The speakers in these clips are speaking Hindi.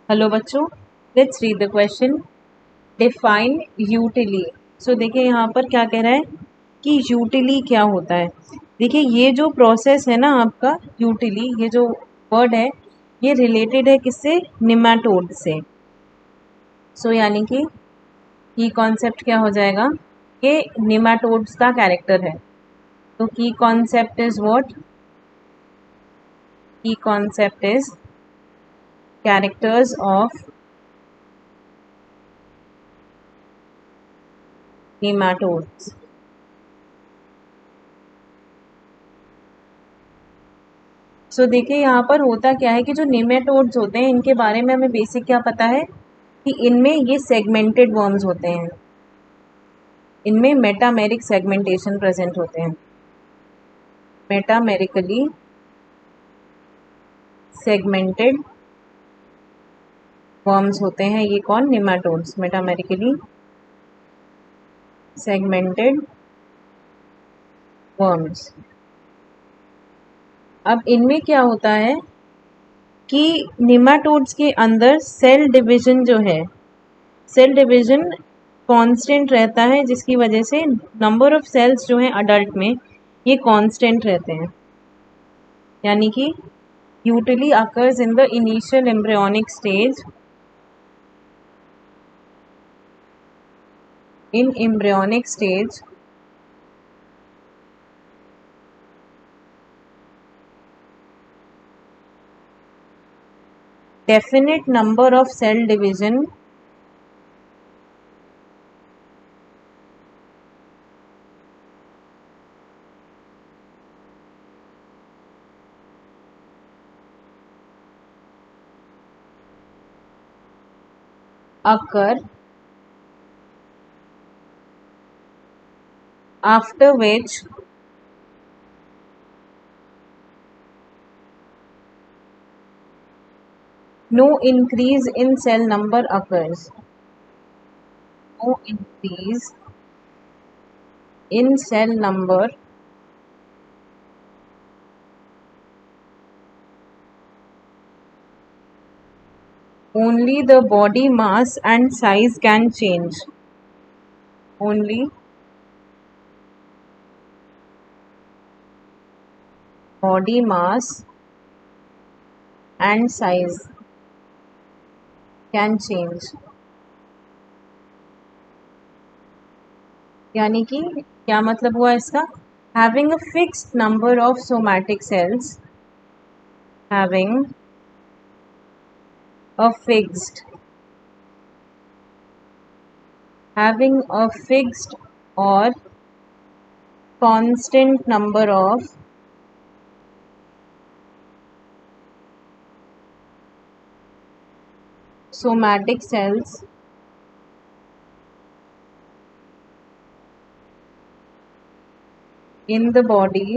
हेलो बच्चों, let's read the question. Define utility. So देखिए यहाँ पर क्या कह रहा है कि यूटिली क्या होता है। देखिए ये जो प्रोसेस है ना आपका यूटिली, ये जो वर्ड है ये रिलेटेड है किससे? निमेटोड से। सो यानी कि की कॉन्सेप्ट क्या हो जाएगा? ये निमेटोड्स का कैरेक्टर है। तो की कॉन्सेप्ट इज व्हाट? की concept is characters of nematodes। सो देखिए यहाँ पर होता क्या है कि जो नेमेटोड्स होते हैं इनके बारे में हमें बेसिक क्या पता है कि इनमें ये सेगमेंटेड वर्म्स होते हैं, इनमें मेटामेरिक सेगमेंटेशन प्रेजेंट होते हैं। मेटामेरिकली सेगमेंटेड वर्म्स होते हैं ये कौन? नेमाटोड्स। Metamerically segmented worms. अब इनमें क्या होता है कि नेमाटोड्स के अंदर सेल डिवीजन जो है, सेल डिवीजन कांस्टेंट रहता है, जिसकी वजह से नंबर ऑफ सेल्स जो हैं अडल्ट में ये कांस्टेंट रहते हैं। यानी कि utility occurs in the initial embryonic stage. In embryonic stage, definite number of cell division occur, after which no increase in cell number occurs. No increase in cell number only the body mass and size can change. Only body mass and size can change। यानी कि क्या मतलब हुआ इसका? Having a fixed number of somatic cells, having a fixed or constant number of somatic cells in the body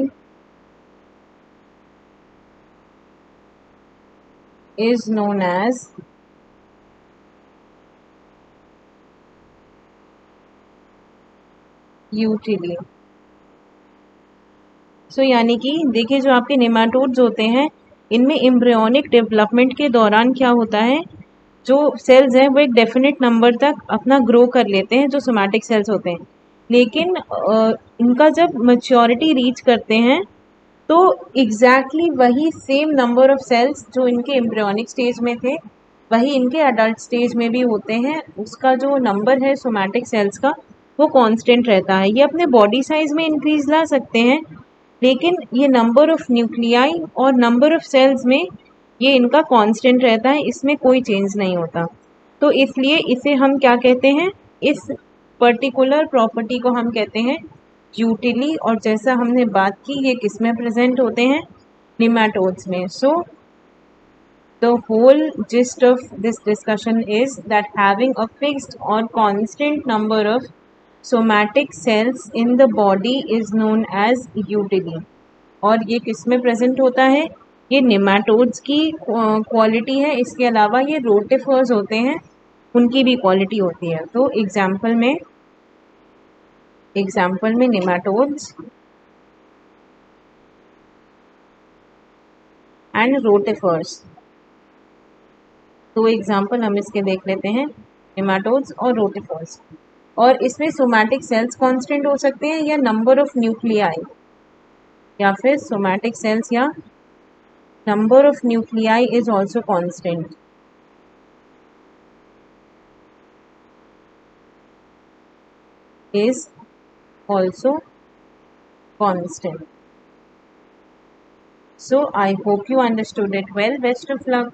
is known as यूटिली। सो यानी कि देखिए जो आपके नेमाटोड्स होते हैं इनमें एम्ब्रियोनिक डेवलपमेंट के दौरान क्या होता है, जो सेल्स हैं वो एक डेफिनेट नंबर तक अपना ग्रो कर लेते हैं, जो सोमैटिक सेल्स होते हैं। लेकिन इनका जब मैच्योरिटी रीच करते हैं तो एग्जैक्टली वही सेम नंबर ऑफ सेल्स जो इनके एम्ब्रियोनिक स्टेज में थे वही इनके अडल्ट स्टेज में भी होते हैं। उसका जो नंबर है सोमैटिक सेल्स का वो कांस्टेंट रहता है। ये अपने बॉडी साइज में इंक्रीज ला सकते हैं, लेकिन ये नंबर ऑफ न्यूक्लियाई और नंबर ऑफ सेल्स में ये इनका कांस्टेंट रहता है, इसमें कोई चेंज नहीं होता। तो इसलिए इसे हम क्या कहते हैं, इस पर्टिकुलर प्रॉपर्टी को हम कहते हैं यूटिली। और जैसा हमने बात की ये किस में प्रेजेंट होते हैं? निमेटोड्स में। So the whole gist of this discussion is that having a fixed or constant number of somatic cells in the body is known as यूटिली। और ये किस में प्रेजेंट होता है? ये निमेटोड्स की क्वालिटी है। इसके अलावा ये रोटिफर्स होते हैं, उनकी भी क्वालिटी होती है। तो एग्जाम्पल में निमेटोड्स एंड रोटिफर्स। दो एग्जाम्पल हम इसके देख लेते हैं, नेमाटोड्स और रोटिफॉर्स। और इसमें सोमैटिक सेल्स कांस्टेंट हो सकते हैं या नंबर ऑफ न्यूक्लियाई, या फिर सोमैटिक सेल्स या number of nuclei is also constant. Is also constant. So I hope you understood it well. Best of luck.